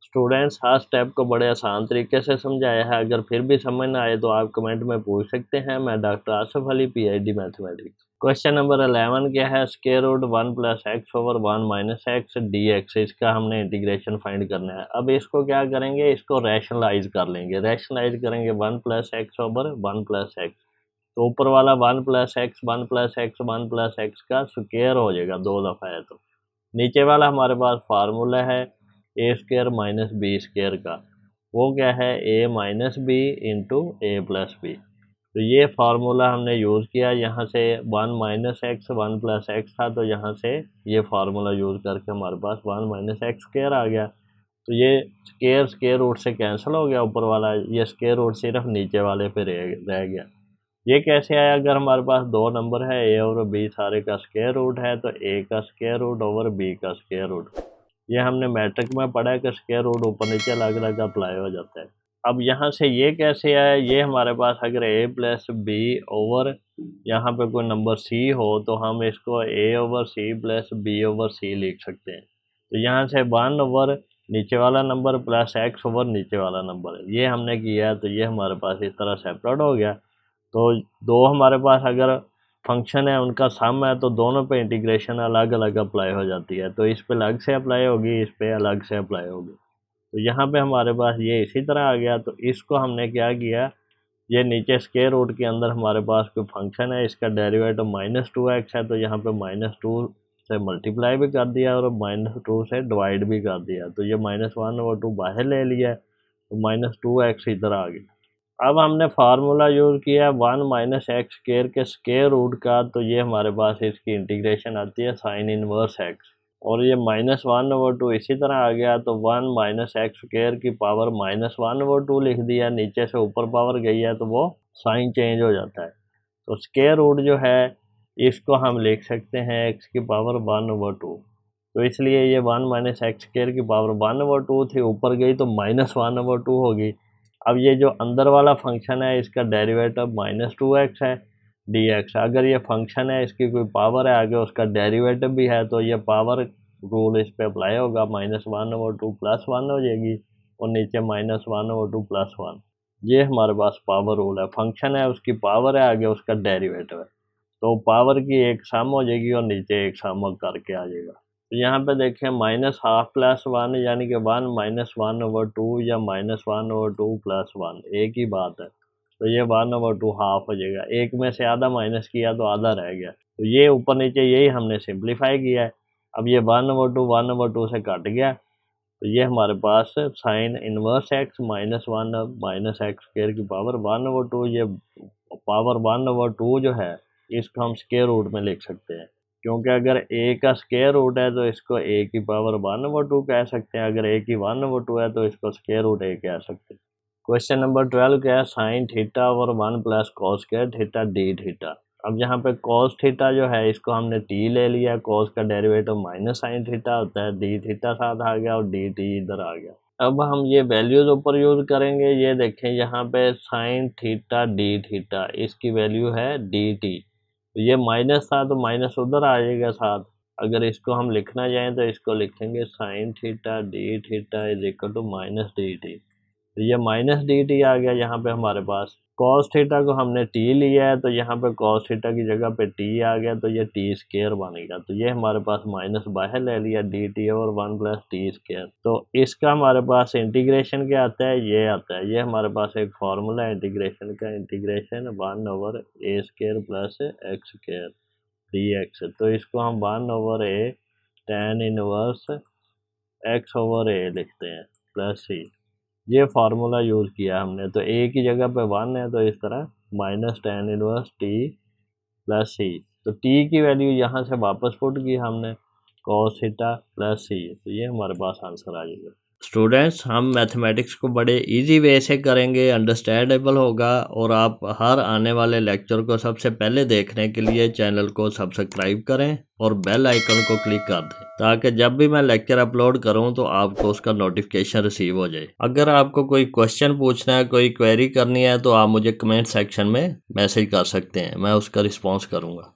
Students हर step को बड़े आसान तरीके से समझाया है। अगर फिर भी समझ ना आए तो आप कमेंट में पूछ सकते हैं। मैं doctor Asif Ali, PhD mathematics. Question number 11 क्या है? Square root 1 plus x over 1 minus x dx, इसका हमने इंटीग्रेशन फाइंड करना है। अब इसको क्या करेंगे, इसको रैशनलाइज कर लेंगे। रैशनलाइज करेंगे 1 plus x over 1 plus x, तो ऊपर वाला 1 plus x 1 plus x 1 plus x का स्क्वायर हो जाएगा, 2 दफ़ा है। तो नीचे वाला हमारे पास फार्मूला है ए स्क्वायर माइनस बी स्क्वायर का, वो क्या है? ए माइनस बी इंटू ए प्लस बी। तो ये फार्मूला हमने यूज़ किया। यहाँ से 1 माइनस एक्स 1 प्लस एक्स था, तो यहाँ से ये फार्मूला यूज़ करके हमारे पास 1 माइनस एक्स स्क्वायर आ गया। तो ये स्क्वायर रूट से कैंसिल हो गया ऊपर वाला, ये स्क्वायर रूट सिर्फ नीचे वाले पे रह गया। ये कैसे आया? अगर हमारे पास दो नंबर है ए और बी, सारे का स्क्वायर रूट है, तो ए का स्क्वायर रूट ओवर बी का स्क्वायर रूट। ये हमने मैट्रिक में पढ़ा है कि स्क्वायर रूट ऊपर नीचे अलग अलग अप्लाई हो जाता है। अब यहाँ से ये कैसे आया? ये हमारे पास अगर ए प्लस बी ओवर यहाँ पे कोई नंबर सी हो, तो हम इसको a over c plus b over c लिख सकते हैं। तो यहाँ से 1 ओवर नीचे वाला नंबर प्लस एक्स ओवर नीचे वाला नंबर, ये हमने किया। तो ये हमारे पास इस तरह सेपरेट हो गया। तो दो हमारे पास अगर फंक्शन है, उनका सम है, तो दोनों पे इंटीग्रेशन अलग अलग अप्लाई हो जाती है। तो इस पे अलग से अप्लाई होगी, इस पे अलग से अप्लाई होगी। तो यहाँ पे हमारे पास ये इसी तरह आ गया। तो इसको हमने क्या किया, ये नीचे स्क्वायर रूट के अंदर हमारे पास कोई फंक्शन है, इसका डेरिवेटिव -2x है, तो यहाँ पे -2 से मल्टीप्लाई भी कर दिया और -2 से डिवाइड भी कर दिया। तो ये -1/2 बाहर ले लिया, तो -2x इधर आ गया। अब हमने फार्मूला यूज़ किया 1 माइनस एक्स स्क्वायर के स्क्वायर रूट का, तो ये हमारे पास इसकी इंटीग्रेशन आती है साइन इनवर्स एक्स, और ये -1/2 इसी तरह आ गया। तो 1 माइनस एक्स स्क्वायर की पावर -1/2 लिख दिया, नीचे से ऊपर पावर गई है तो वो साइन चेंज हो जाता है। तो स्क्वायर रूट जो है इसको हम लिख सकते हैं x की पावर 1/2। तो इसलिए ये 1 माइनस एक्स स्क्वायर की पावर 1/2 थी, ऊपर गई तो -1/2 होगी। अब ये जो अंदर वाला फंक्शन है, इसका डेरिवेटिव -2x है dx। अगर ये फंक्शन है, इसकी कोई पावर है आगे, उसका डेरिवेटिव भी है, तो ये पावर रूल इस पे अप्लाई होगा, -1/2 +1 हो जाएगी, और नीचे -1/2 +1। ये हमारे पास पावर रूल है। फंक्शन है, उसकी पावर है आगे, उसका डेरिवेटिव है, तो पावर की एक सम हो जाएगी और नीचे एक सम करके आ जाएगा। तो यहाँ पे देखें -1/2 +1, यानी कि 1 -1/2 या -1/2 +1 एक ही बात है। तो ये 1/2 हाफ हो जाएगा, एक में से आधा माइनस किया तो आधा रह गया। तो ये ऊपर नीचे यही हमने सिंप्लीफाई किया है। अब ये 1/2 से कट गया, तो ये हमारे पास sine inverse x -1 minus x square की पावर 1/2। ये पावर 1/2 जो है, इसको हम स्क्वायर रूट में लिख सकते हैं, क्योंकि अगर a का स्क्वायर रूट है तो इसको a की पावर 1/2 कह सकते हैं। अगर a की 1/2 है तो इसको स्क्वायर रूट a कह सकते हैं। क्वेश्चन नंबर 12 क्या है? Sine theta over 1 plus cos square theta d theta. अब यहाँ पे कॉस थीटा जो है, इसको हमने t ले लिया, कॉस का डेरिवेटिव माइनस साइन थीटा होता है, डी थीटा साथ आ गया और डी टी इधर आ गया। अब हम ये वैल्यूज ऊपर यूज करेंगे। ये देखें यहाँ पे साइन थीटा डी थीटा, इसकी वैल्यू है डी टी। तो ये माइनस था तो माइनस उधर आ जाएगा साथ। अगर इसको हम लिखना चाहें तो इसको लिखेंगे sine theta d theta is equal to minus d t. तो ये माइनस डी टी आ गया यहाँ पे हमारे पास। कॉस थीटा को हमने टी लिया है, तो यहाँ पे कॉस थीटा की जगह पे टी आ गया, तो ये टी स्क्वायर बनेगा। तो ये हमारे पास माइनस बाहर ले लिया, डी टी और 1 प्लस टी स्क्वायर। तो इसका हमारे पास इंटीग्रेशन क्या आता है? ये आता है, ये हमारे पास एक फार्मूला है इंटीग्रेशन का, integration 1 over a square plus x square d x. तो इसको हम 1 over a tan inverse x over a लिखते हैं प्लस सी। ये फार्मूला यूज़ किया हमने। तो a की जगह पे 1 है, तो इस तरह minus tan inverse t plus c. तो t की वैल्यू यहाँ से वापस पुट की हमने, cos थीटा प्लस सी। तो ये हमारे पास आंसर आ जाएगा। स्टूडेंट्स, हम मैथमेटिक्स को बड़े इजी वे से करेंगे, अंडरस्टैंडेबल होगा, और आप हर आने वाले लेक्चर को सबसे पहले देखने के लिए चैनल को सब्सक्राइब करें और बेल आइकन को क्लिक कर दें, ताकि जब भी मैं लेक्चर अपलोड करूं तो आपको उसका नोटिफिकेशन रिसीव हो जाए। अगर आपको कोई क्वेश्चन पूछना है, कोई क्वेरी करनी है, तो आप मुझे कमेंट सेक्शन में मैसेज कर सकते हैं, मैं उसका रिस्पॉन्स करूँगा।